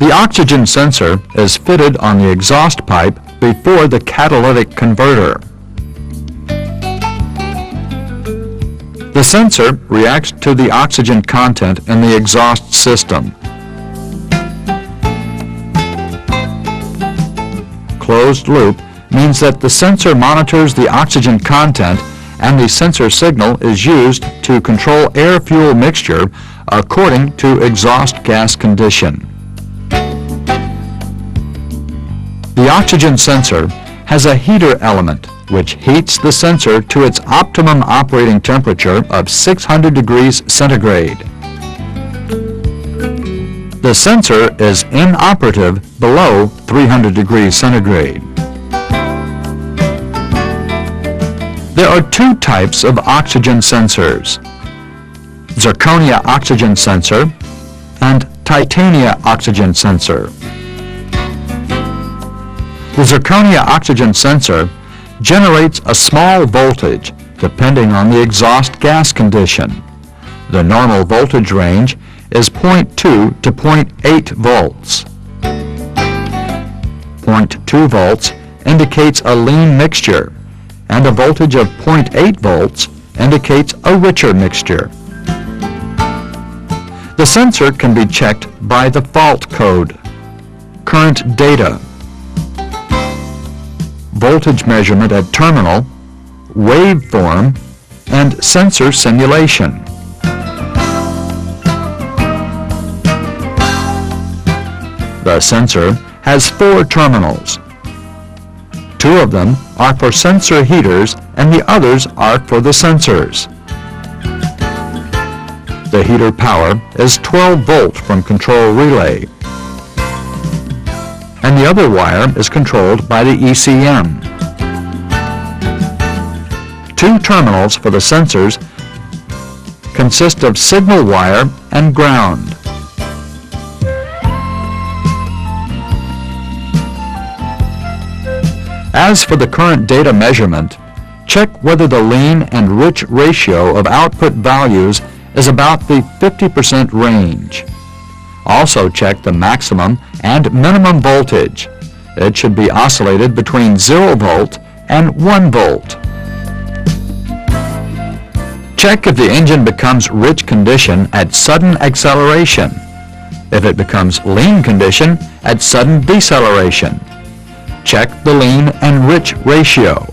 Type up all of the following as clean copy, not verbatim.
The oxygen sensor is fitted on the exhaust pipe before the catalytic converter. The sensor reacts to the oxygen content in the exhaust system. Closed loop means that the sensor monitors the oxygen content and the sensor signal is used to control air-fuel mixture according to exhaust gas condition. The oxygen sensor has a heater element which heats the sensor to its optimum operating temperature of 600 degrees centigrade. The sensor is inoperative below 300 degrees centigrade. There are two types of oxygen sensors: zirconia oxygen sensor and titania oxygen sensor. The zirconia oxygen sensor generates a small voltage depending on the exhaust gas condition. The normal voltage range is 0.2 to 0.8 volts. 0.2 volts indicates a lean mixture, and a voltage of 0.8 volts indicates a richer mixture. The sensor can be checked by the fault code, current data, voltage measurement at terminal, waveform, and sensor simulation. The sensor has 4 terminals. 2 of them are for sensor heaters and the others are for the sensors. The heater power is 12 volt from control relay, and the other wire is controlled by the ECM. 2 terminals for the sensors consist of signal wire and ground. As for the current data measurement, check whether the lean and rich ratio of output values is about the 50% range. Also check the maximum and minimum voltage. It should be oscillated between 0 volt and 1 volt. Check if the engine becomes rich condition at sudden acceleration, if it becomes lean condition at sudden deceleration. Check the lean and rich ratio.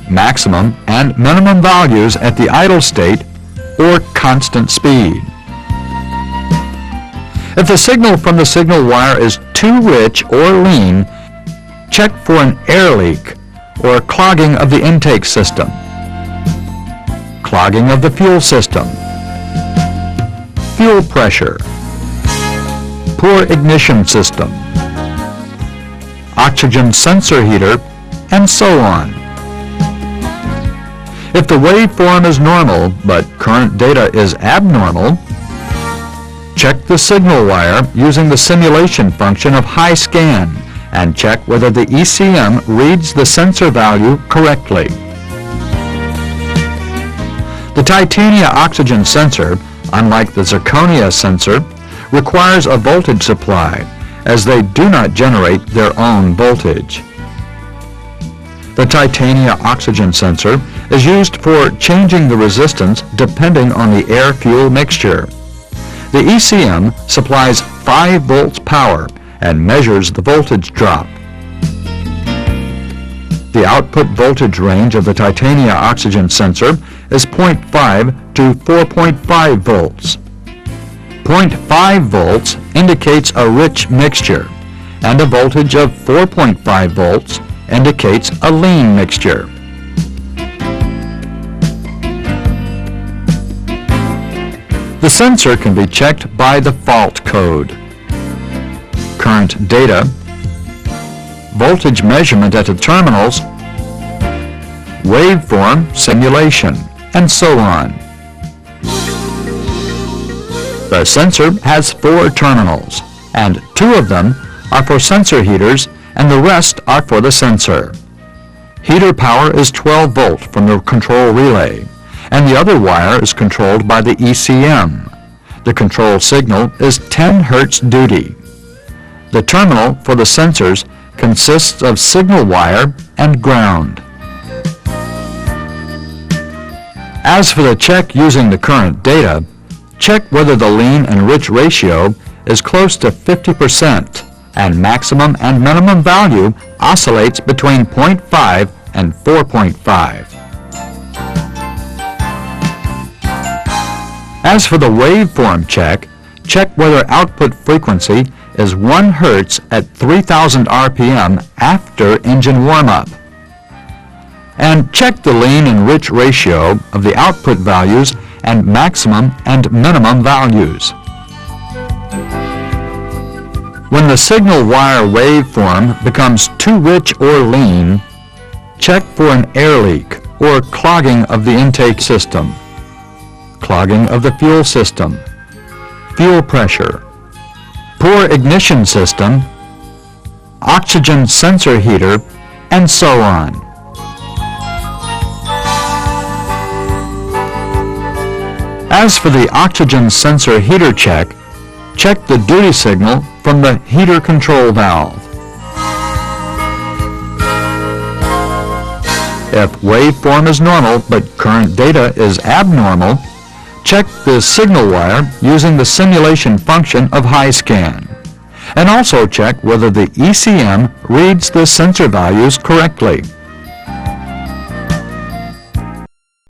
Maximum and minimum values at the idle state or constant speed. If the signal from the signal wire is too rich or lean, check for an air leak or clogging of the intake system, clogging of the fuel system, fuel pressure, poor ignition system, oxygen sensor heater, and so on. If the waveform is normal but current data is abnormal, check the signal wire using the simulation function of high scan and check whether the ECM reads the sensor value correctly. The titania oxygen sensor, unlike the zirconia sensor, requires a voltage supply, as they do not generate their own voltage. The titania oxygen sensor is used for changing the resistance depending on the air-fuel mixture. The ECM supplies 5 volts power and measures the voltage drop. The output voltage range of the titania oxygen sensor is 0.5 to 4.5 volts. 0.5 volts indicates a rich mixture, and a voltage of 4.5 volts indicates a lean mixture. The sensor can be checked by the fault code, current data, voltage measurement at the terminals, waveform simulation, and so on. The sensor has 4 terminals, and 2 of them are for sensor heaters and the rest are for the sensor. Heater power is 12 volt from the control relay, and the other wire is controlled by the ECM. The control signal is 10 Hz duty. The terminal for the sensors consists of signal wire and ground. As for the check using the current data, check whether the lean and rich ratio is close to 50% and maximum and minimum value oscillates between 0.5 and 4.5. As for the waveform check, check whether output frequency is 1 Hz at 3000 RPM after engine warm-up. And check the lean and rich ratio of the output values and maximum and minimum values. When the signal wire waveform becomes too rich or lean, check for an air leak or clogging of the intake system, clogging of the fuel system, fuel pressure, poor ignition system, oxygen sensor heater, and so on. As for the oxygen sensor heater check, check the duty signal from the heater control valve. If waveform is normal but current data is abnormal, check the signal wire using the simulation function of HiScan, and also check whether the ECM reads the sensor values correctly.